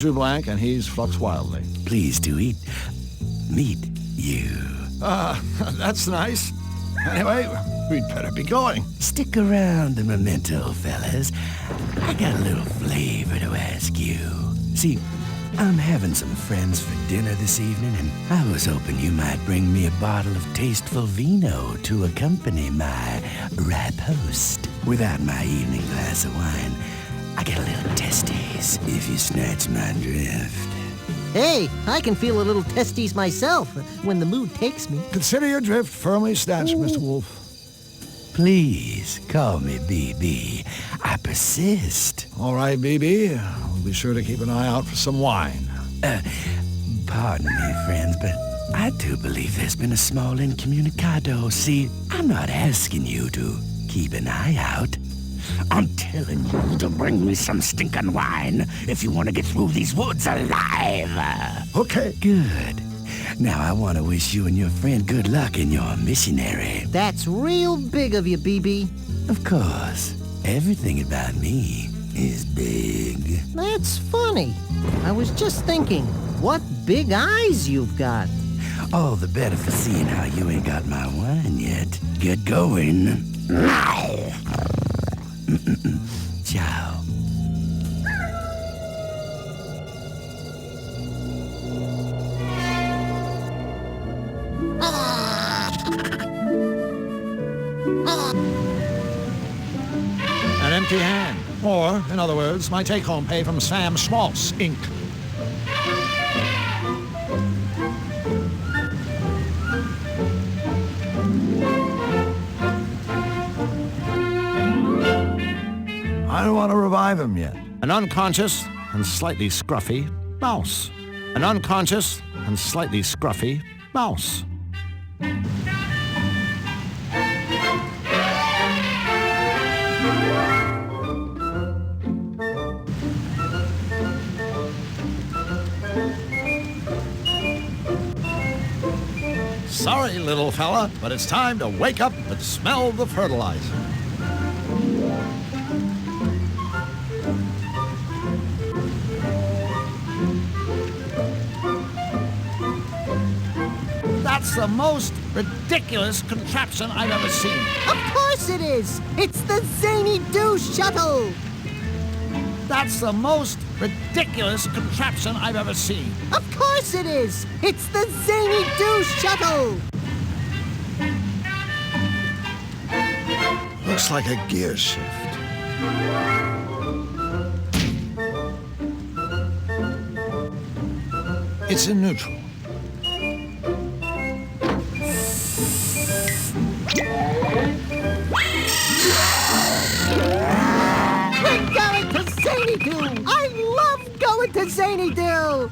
Drew Blank, and he's Flux Wildly. Pleased to meet you. That's nice. Anyway, we'd better be going. Stick around the memento, fellas. I got a little flavor to ask you. See, I'm having some friends for dinner this evening, and I was hoping you might bring me a bottle of tasteful vino to accompany my riposte. Without my evening glass of wine, I get a little testes, if you snatch my drift. Hey, I can feel a little testes myself when the mood takes me. Consider your drift firmly snatched, Mr. Wolf. Please, call me BB. I persist. All right, BB. We'll be sure to keep an eye out for some wine. Pardon me, friends, but I do believe there's been a small incommunicado. See, I'm not asking you to keep an eye out. I'm telling you to bring me some stinking wine if you want to get through these woods alive. Okay. Good. Now I want to wish you and your friend good luck in your missionary. That's real big of you, BB. Of course. Everything about me is big. That's funny. I was just thinking, what big eyes you've got. All the better for seeing how you ain't got my wine yet. Get going. Ciao. An empty hand. Or, in other words, my take-home pay from Sam Schmaltz, Inc. I don't want to revive him yet. An unconscious and slightly scruffy mouse. An unconscious and slightly scruffy mouse. Sorry, little fella, but it's time to wake up and smell the fertilizer. That's the most ridiculous contraption I've ever seen. Of course it is! It's the Zany Doo Shuttle! That's the most ridiculous contraption I've ever seen. Of course it is! It's the Zany Doo Shuttle! Looks like a gear shift. It's in neutral. We're going to Zany Doo! I love going to Zany Doo!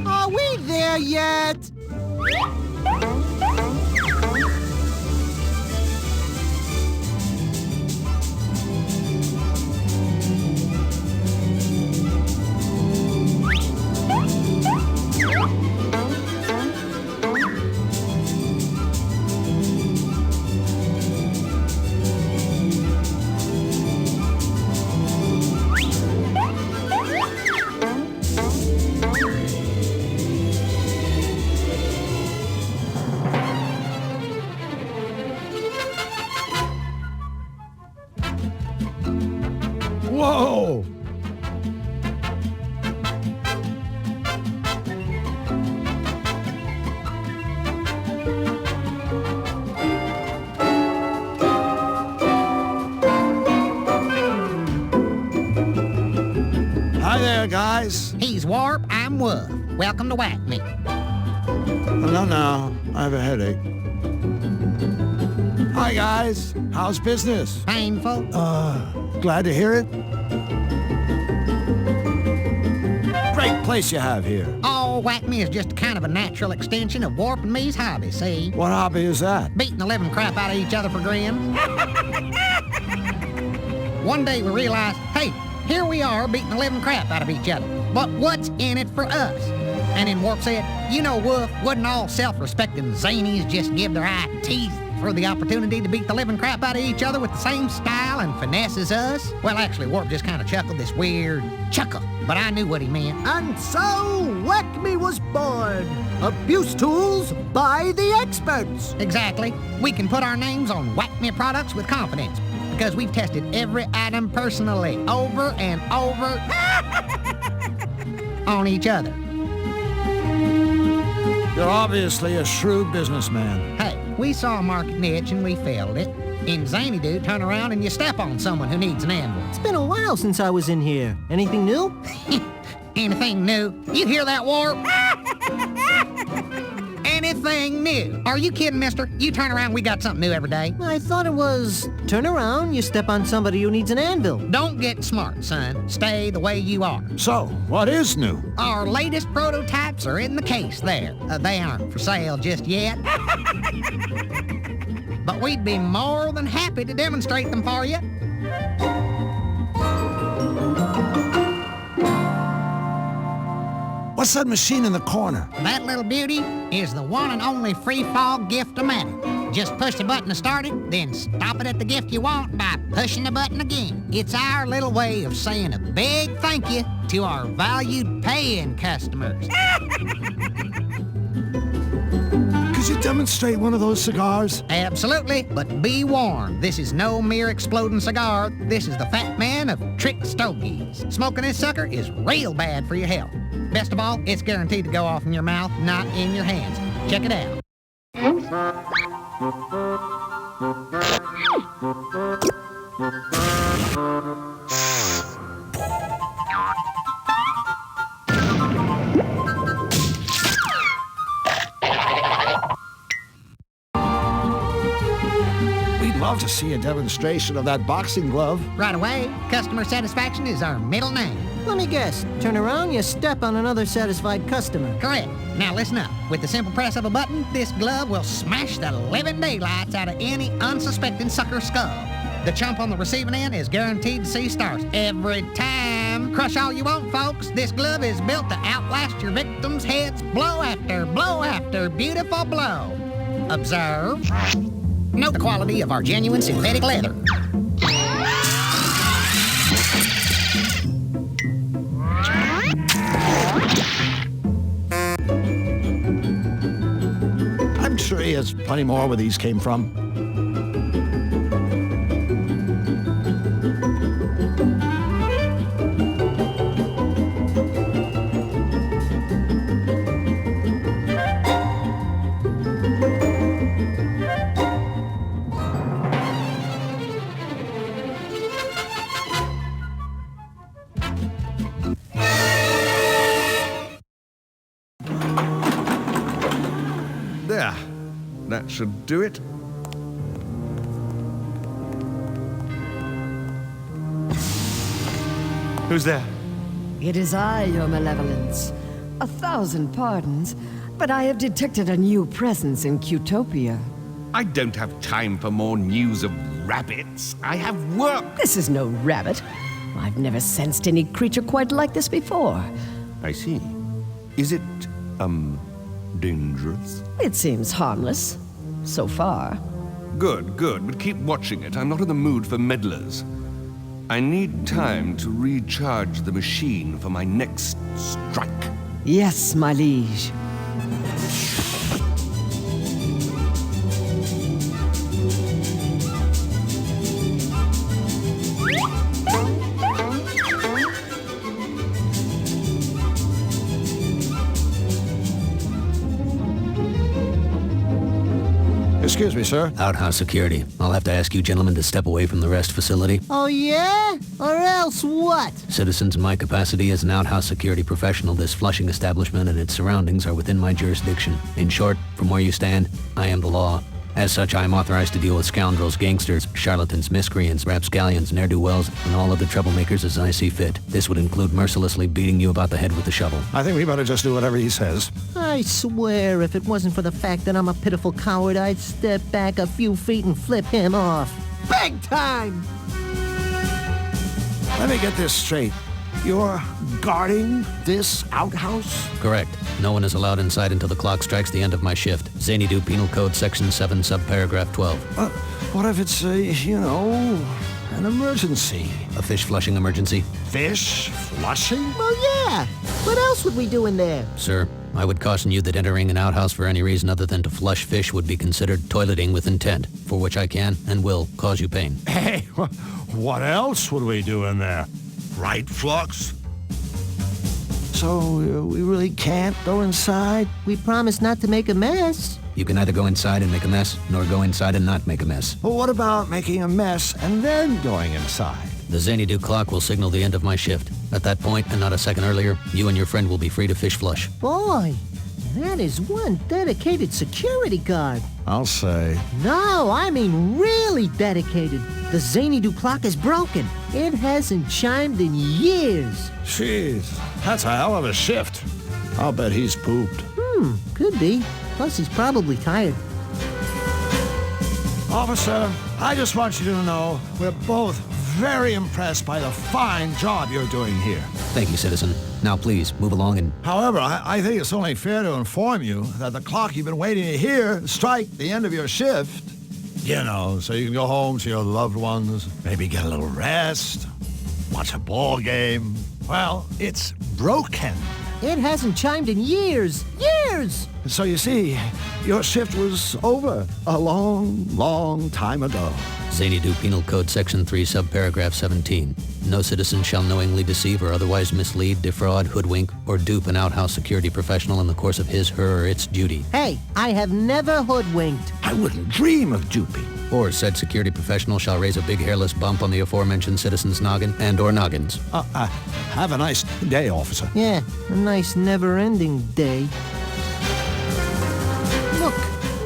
Are we there yet? Whoa! Hi there, guys. He's Warp, I'm Woof. Welcome to Whack Me. No, I have a headache. Hi, guys. How's business? Painful. Glad to hear it. Great place you have here. Oh, Whack Me is just kind of a natural extension of Warp and me's hobby, see? What hobby is that? Beating the living crap out of each other for grins. One day we realized, hey, here we are beating the living crap out of each other. But what's in it for us? And then Warp said, you know, Woof, wouldn't all self-respecting zanies just give their eye teeth for the opportunity to beat the living crap out of each other with the same style and finesse as us? Well, actually, Warp just kind of chuckled this weird chuckle, but I knew what he meant. And so, Whack Me was born. Abuse tools by the experts. Exactly. We can put our names on Whack Me products with confidence because we've tested every item personally over and over on each other. You're obviously a shrewd businessman. Hey, we saw a market niche and we filled it. In Zany Dude, turn around and you step on someone who needs an anvil. It's been a while since I was in here. Anything new? Anything new? You hear that, Warp? Anything new? Are you kidding, mister? You turn around, we got something new every day. I thought it was turn around, you step on somebody who needs an anvil. Don't get smart, son. Stay the way you are. So, what is new? Our latest prototypes are in the case there. They aren't for sale just yet. But we'd be more than happy to demonstrate them for you. What's that machine in the corner? That little beauty is the one and only free-fall gift-o-matic. Just push the button to start it, then stop it at the gift you want by pushing the button again. It's our little way of saying a big thank you to our valued paying customers. Could you demonstrate one of those cigars? Absolutely, but be warned, this is no mere exploding cigar. This is the Fat Man of Trick Stogies. Smoking this sucker is real bad for your health. Best of all, it's guaranteed to go off in your mouth, not in your hands. Check it out. We'd love to see a demonstration of that boxing glove. Right away, customer satisfaction is our middle name. Let me guess. Turn around, you step on another satisfied customer. Correct. Now listen up. With the simple press of a button, this glove will smash the living daylights out of any unsuspecting sucker skull. The chump on the receiving end is guaranteed to see stars every time. Crush all you want, folks. This glove is built to outlast your victims' heads blow after beautiful blow. Observe. Note the quality of our genuine synthetic leather. I'm sure he has plenty more where these came from. There. That should do it. Who's there? It is I, your malevolence. 1,000 pardons, but I have detected a new presence in Qtopia. I don't have time for more news of rabbits. I have work. This is no rabbit. I've never sensed any creature quite like this before. I see. Is it, dangerous? It seems harmless. So far. Good, but keep watching it. I'm not in the mood for meddlers. I need time to recharge the machine for my next strike. Yes, my liege. Excuse me, sir. Outhouse security. I'll have to ask you gentlemen to step away from the rest facility. Oh, yeah? Or else what? Citizens, in my capacity as an outhouse security professional, this Flushing establishment and its surroundings are within my jurisdiction. In short, from where you stand, I am the law. As such, I am authorized to deal with scoundrels, gangsters, charlatans, miscreants, rapscallions, ne'er-do-wells, and all other troublemakers as I see fit. This would include mercilessly beating you about the head with a shovel. I think we better just do whatever he says. I swear, if it wasn't for the fact that I'm a pitiful coward, I'd step back a few feet and flip him off. Big time! Let me get this straight. you're guarding this outhouse? Correct. No one is allowed inside until the clock strikes the end of my shift. Xanadu Penal Code Section 7, subparagraph 12. What if it's an emergency? A fish flushing emergency? Fish flushing? Well, yeah. What else would we do in there? Sir, I would caution you that entering an outhouse for any reason other than to flush fish would be considered toileting with intent, for which I can and will cause you pain. Hey, what else would we do in there? Right, Flux? So, we really can't go inside? We promised not to make a mess. You can neither go inside and make a mess, nor go inside and not make a mess. Well, what about making a mess and then going inside? The Xanadu clock will signal the end of my shift. At that point, and not a second earlier, you and your friend will be free to fish flush. Boy, that is one dedicated security guard. I'll say. No, I mean really dedicated. The Xanadu clock is broken. It hasn't chimed in years. Jeez, that's a hell of a shift. I'll bet he's pooped. Could be. Plus, he's probably tired. Officer, I just want you to know we're both very impressed by the fine job you're doing here. Thank you, citizen. Now please, move along and... However, I think it's only fair to inform you that the clock you've been waiting to hear strike the end of your shift. You know, so you can go home to your loved ones, maybe get a little rest, watch a ball game. Well, it's broken. It hasn't chimed in years. Years! So you see, your shift was over a long, long time ago. Xanadu Penal Code Section 3, subparagraph 17. No citizen shall knowingly deceive or otherwise mislead, defraud, hoodwink, or dupe an outhouse security professional in the course of his, her, or its duty. Hey, I have never hoodwinked. I wouldn't dream of duping. Or said security professional shall raise a big hairless bump on the aforementioned citizen's noggin and or noggins. Have a nice day, officer. Yeah, a nice never-ending day. Look,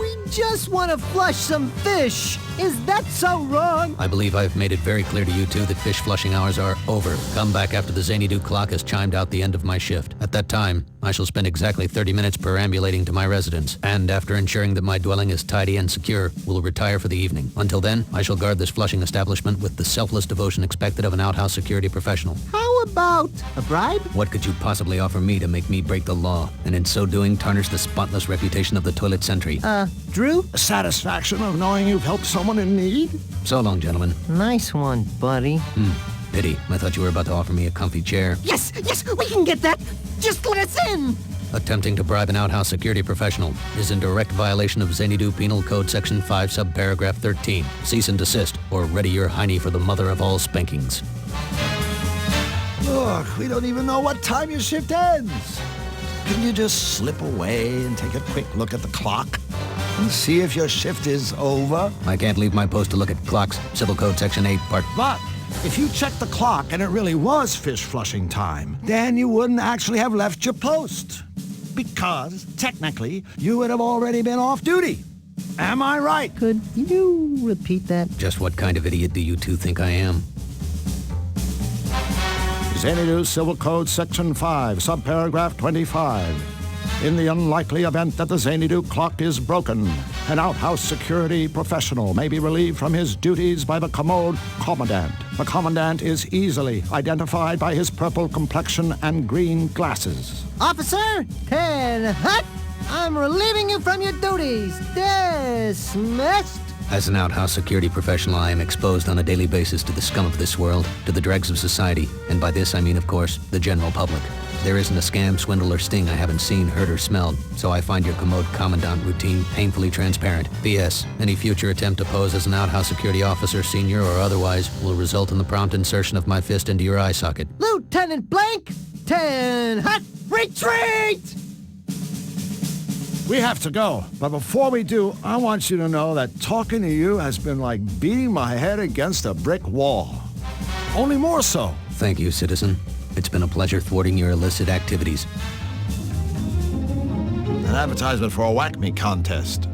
we just want to flush some fish. Is that so wrong? I believe I've made it very clear to you two that fish flushing hours are over. Come back after the Xanadu clock has chimed out the end of my shift. At that time, I shall spend exactly 30 minutes perambulating to my residence, and after ensuring that my dwelling is tidy and secure, will retire for the evening. Until then, I shall guard this flushing establishment with the selfless devotion expected of an outhouse security professional. How about a bribe? What could you possibly offer me to make me break the law, and in so doing tarnish the spotless reputation of the toilet sentry? Drew? Satisfaction of knowing you've helped someone in need? So long, gentlemen. Nice one, buddy. Pity. I thought you were about to offer me a comfy chair. Yes, we can get that. Just let us in. Attempting to bribe an outhouse security professional is in direct violation of Xanadu Penal Code Section 5, subparagraph 13. Cease and desist, or ready your hiney for the mother of all spankings. Look, we don't even know what time your shift ends. Can you just slip away and take a quick look at the clock and see if your shift is over? I can't leave my post to look at clocks. Civil Code Section 8, Part... But if you checked the clock and it really was fish flushing time, then you wouldn't actually have left your post. Because, technically, you would have already been off duty. Am I right? Could you repeat that? Just what kind of idiot do you two think I am? Xanadu Civil Code Section 5, subparagraph 25. In the unlikely event that the Xanadu clock is broken, an outhouse security professional may be relieved from his duties by the commode commandant. The commandant is easily identified by his purple complexion and green glasses. Officer, 10 hut. I'm relieving you from your duties. Dismissed. As an outhouse security professional, I am exposed on a daily basis to the scum of this world, to the dregs of society, and by this I mean, of course, the general public. There isn't a scam, swindle, or sting I haven't seen, heard, or smelled, so I find your commode commandant routine painfully transparent. P.S. Any future attempt to pose as an outhouse security officer, senior or otherwise, will result in the prompt insertion of my fist into your eye socket. Lieutenant Blank, 10 hut. Retreat! We have to go, but before we do, I want you to know that talking to you has been like beating my head against a brick wall. Only more so. Thank you, citizen. It's been a pleasure thwarting your illicit activities. An advertisement for a whack-me contest.